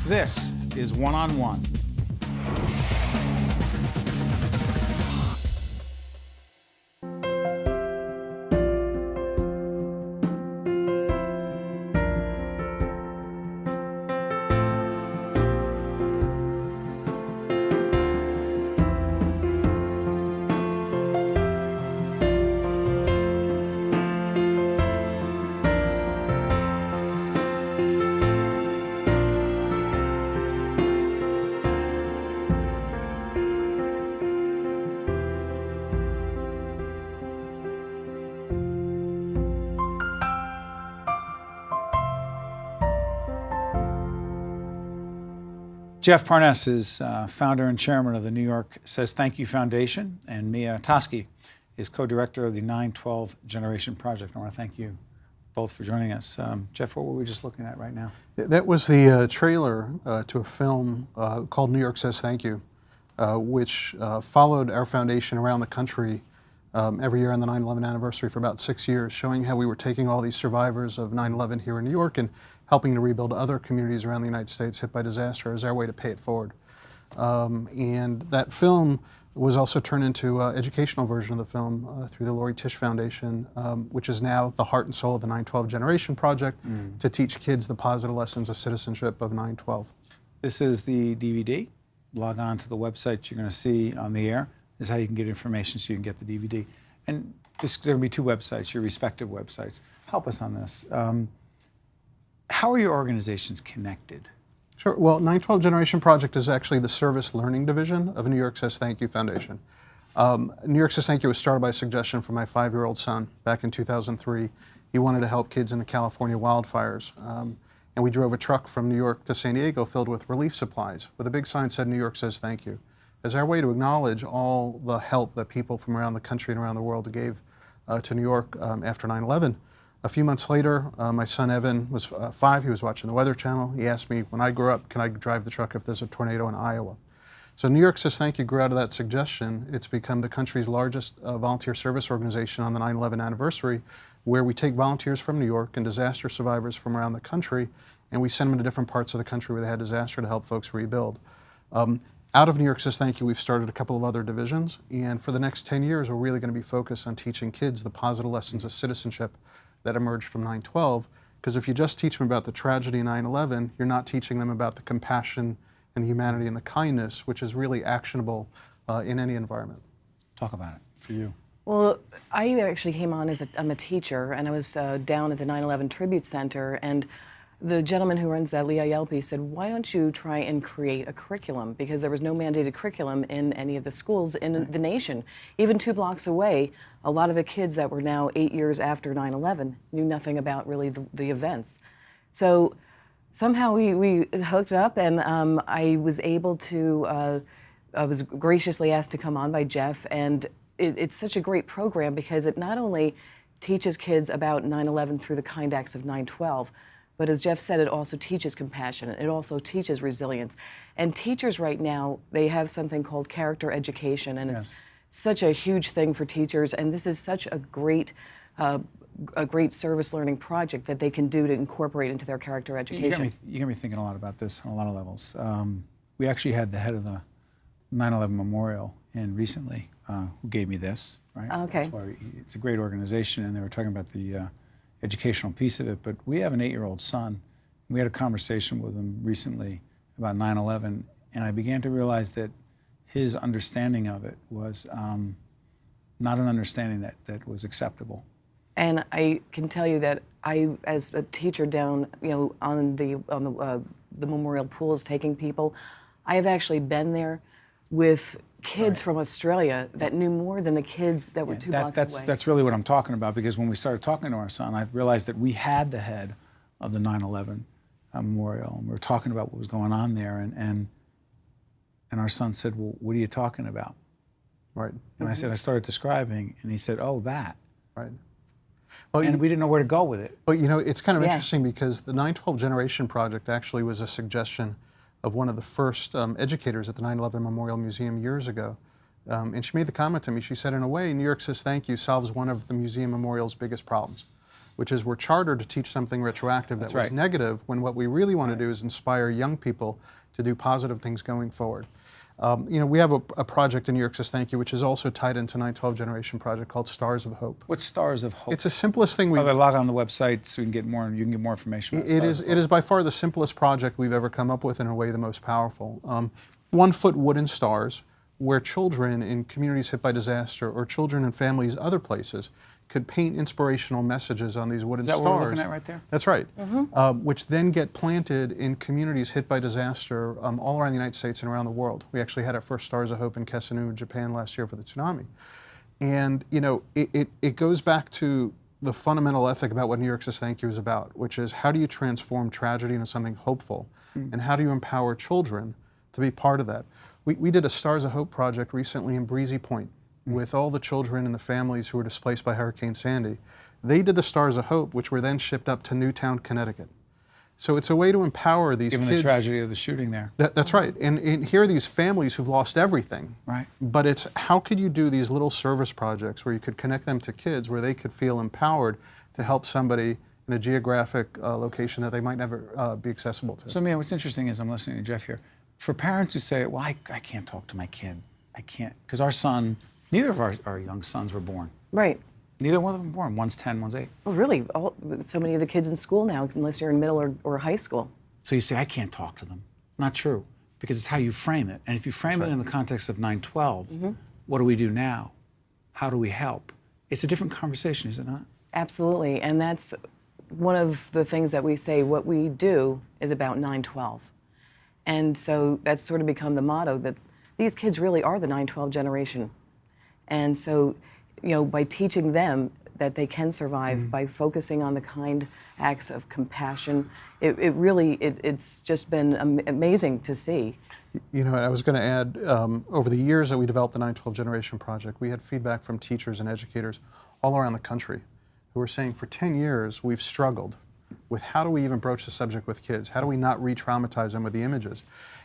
This is One on One. Jeff Parness is founder and chairman of the New York Says Thank You Foundation, and Mia Toschi is co-director of the 9/12 Generation Project. I want to thank you both for joining us. Jeff, what were we just looking at right now? That was the trailer to a film called New York Says Thank You, which followed our foundation around the country every year on the 9/11 anniversary for about 6 years, showing how we were taking all these survivors of 9/11 here in New York and helping to rebuild other communities around the United States hit by disaster as our way to pay it forward. And that film was also turned into an educational version of the film through the Lori Tisch Foundation, which is now the heart and soul of the 9/12 Generation Project to teach kids the positive lessons of citizenship of 9/12. This is the DVD. Log on to the website you're going to see on the air. This is how you can get information so you can get the DVD. And there are going to be two websites, your respective websites. Help us on this. How are your organizations connected? Sure. Well, 9/12 Generation Project is actually the service learning division of New York Says Thank You Foundation. New York Says Thank You was started by a suggestion from my 5-year-old son back in 2003. He wanted to help kids in the California wildfires. And we drove a truck from New York to San Diego filled with relief supplies with a big sign that said New York Says Thank You, as our way to acknowledge all the help that people from around the country and around the world gave to New York after 9/11. A few months later, my son Evan was 5. He was watching the Weather Channel. He asked me, when I grow up, can I drive the truck if there's a tornado in Iowa? So New York Says Thank You grew out of that suggestion. It's become the country's largest volunteer service organization on the 9/11 anniversary, where we take volunteers from New York and disaster survivors from around the country, and we send them to different parts of the country where they had disaster to help folks rebuild. Out of New York Says Thank You, we've started a couple of other divisions, and for the next 10 years, we're really going to be focused on teaching kids the positive lessons of citizenship that emerged from 9/12, because if you just teach them about the tragedy of 9/11, you're not teaching them about the compassion and the humanity and the kindness, which is really actionable in any environment. Talk about it for you. Well, I actually came on as I'm a teacher, and I was down at the 9/11 Tribute Center, and the gentleman who runs that, Lee Ayelpi, said, why don't you try and create a curriculum? Because there was no mandated curriculum in any of the schools in the nation. Even 2 blocks away, a lot of the kids that were now 8 years after 9/11 knew nothing about really the events. So somehow we hooked up, and I was able to, I was graciously asked to come on by Jeff, and it's such a great program because it not only teaches kids about 9/11 through the kind acts of 9/12, but as Jeff said, it also teaches compassion. It also teaches resilience. And teachers right now, they have something called character education, and it's such a huge thing for teachers. And this is such a great service learning project that they can do to incorporate into their character education. You got me thinking a lot about this on a lot of levels. We actually had the head of the 9/11 Memorial in recently who gave me this, right? Okay. That's why it's a great organization, and they were talking about the educational piece of it, but we have an 8-year-old son. We had a conversation with him recently about 9/11, and I began to realize that his understanding of it was not an understanding that was acceptable. And I can tell you that I, as a teacher down, on the memorial pools taking people, I have actually been there with kids from Australia that knew more than the kids that were 2 blocks away. That's really what I'm talking about, because when we started talking to our son, I realized that we had the head of the 9/11 Memorial, and we were talking about what was going on there, and our son said, well, what are you talking about? Right. And I said, I started describing, and he said, oh, that. Right. Well, and we didn't know where to go with it. But it's kind of interesting because the 9/12 Generation Project actually was a suggestion of one of the first educators at the 9/11 Memorial Museum years ago. And she made the comment to me, she said, in a way, New York Says Thank You solves one of the museum memorial's biggest problems. which is we're chartered to teach something retroactive that was right. negative, when what we really want to do is inspire young people to do positive things going forward. We have a project in New York Says Thank You, which is also tied into 912 Generation Project called Stars of Hope. What's Stars of Hope? It's the simplest thing By the way, log on the website so you can get more information about It Stars of Hope. is by far the simplest project we've ever come up with, in a way the most powerful. 1 foot wooden stars, where children in communities hit by disaster, or children in families other places, could paint inspirational messages on these wooden Is that stars. what we're looking at right there? That's right. Which then get planted in communities hit by disaster all around the United States and around the world. We actually had our first Stars of Hope in Kesenu, Japan last year for the tsunami. And it goes back to the fundamental ethic about what New York Says Thank You is about, which is how do you transform tragedy into something hopeful? And how do you empower children to be part of that? We did a Stars of Hope project recently in Breezy Point with all the children and the families who were displaced by Hurricane Sandy. They did the Stars of Hope, which were then shipped up to Newtown, Connecticut. So it's a way to empower these kids. Given the tragedy of the shooting there. That's right. And here are these families who've lost everything. Right. But it's how could you do these little service projects where you could connect them to kids, where they could feel empowered to help somebody in a geographic location that they might never be accessible to. So, Mia, what's interesting is I'm listening to Jeff here. For parents who say, well, I can't talk to my kid. I can't, because our son, neither of our young sons were born. Right. Neither one of them were born. One's 10, one's 8. Well, really, so many of the kids in school now, unless you're in middle or high school. So you say, I can't talk to them. Not true, because it's how you frame it. And if you frame it in the context of 912, what do we do now? How do we help? It's a different conversation, is it not? Absolutely, and that's one of the things that we say, what we do is about 912. And so that's sort of become the motto, that these kids really are the 912 generation. And so, by teaching them that they can survive, by focusing on the kind acts of compassion, it's just been amazing to see. I was going to add, over the years that we developed the 912 Generation Project, we had feedback from teachers and educators all around the country who were saying, for 10 years, we've struggled with how do we even broach the subject with kids? How do we not re-traumatize them with the images?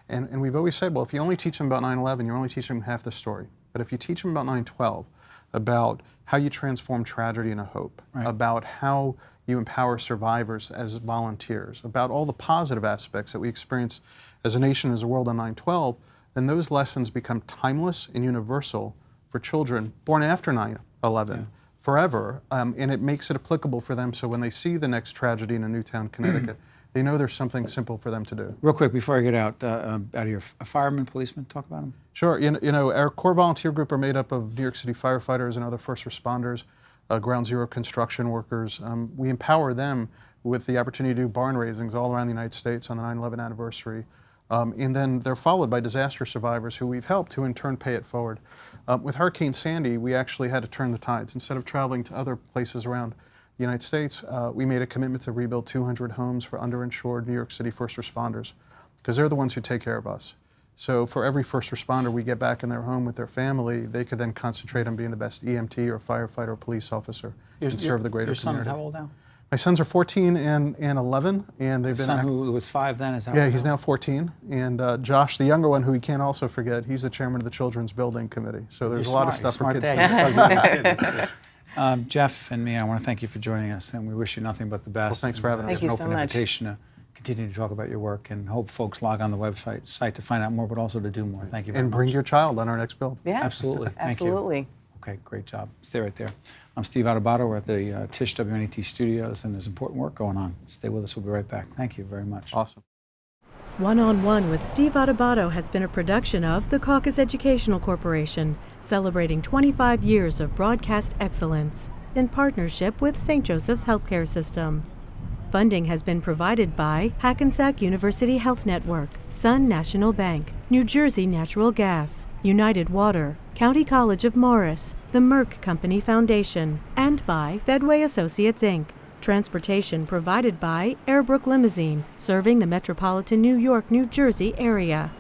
And we've always said, well, if you only teach them about 9/11, you're only teaching them half the story. But if you teach them about 9/12, about how you transform tragedy into hope, about how you empower survivors as volunteers, about all the positive aspects that we experience as a nation, as a world on 9/12, then those lessons become timeless and universal for children born after 9/11. Forever, and it makes it applicable for them, so when they see the next tragedy in a Newtown, Connecticut, they know there's something simple for them to do. Real quick, before I get out of here, a fireman, policeman, talk about them. Sure. Our core volunteer group are made up of New York City firefighters and other first responders, ground zero construction workers. We empower them with the opportunity to do barn raisings all around the United States on the 9/11 anniversary. And then they're followed by disaster survivors who we've helped, who in turn pay it forward. With Hurricane Sandy, we actually had to turn the tides. Instead of traveling to other places around the United States, we made a commitment to rebuild 200 homes for underinsured New York City first responders, because they're the ones who take care of us. So for every first responder we get back in their home with their family, they could then concentrate on being the best EMT or firefighter or police officer and serve the greater community. Your son's how old now? My sons are 14 and 11, and they've been. Son who was 5 then, is that Yeah, right? he's now 14, and Josh, the younger one, who we can't also forget, he's the chairman of the Children's Building Committee. So there's a lot of stuff for kids to do. Jeff and me, I want to thank you for joining us, and we wish you nothing but the best. Well, thanks for having us. Thank you An so open much. invitation to continue to talk about your work, and hope folks log on the website site to find out more, but also to do more. Thank you very much. And bring your child on our next build. Yes, Absolutely. Thank you. absolutely. Okay, great job. Stay right there. I'm Steve Adubato. We're at the Tisch WNET studios, and there's important work going on. Stay with us. We'll be right back. Thank you very much. Awesome. One-on-One with Steve Adubato has been a production of the Caucus Educational Corporation, celebrating 25 years of broadcast excellence in partnership with St. Joseph's Healthcare System. Funding has been provided by Hackensack University Health Network, Sun National Bank, New Jersey Natural Gas, United Water, County College of Morris, the Merck Company Foundation, and by Fedway Associates, Inc. Transportation provided by Airbrook Limousine, serving the metropolitan New York, New Jersey area.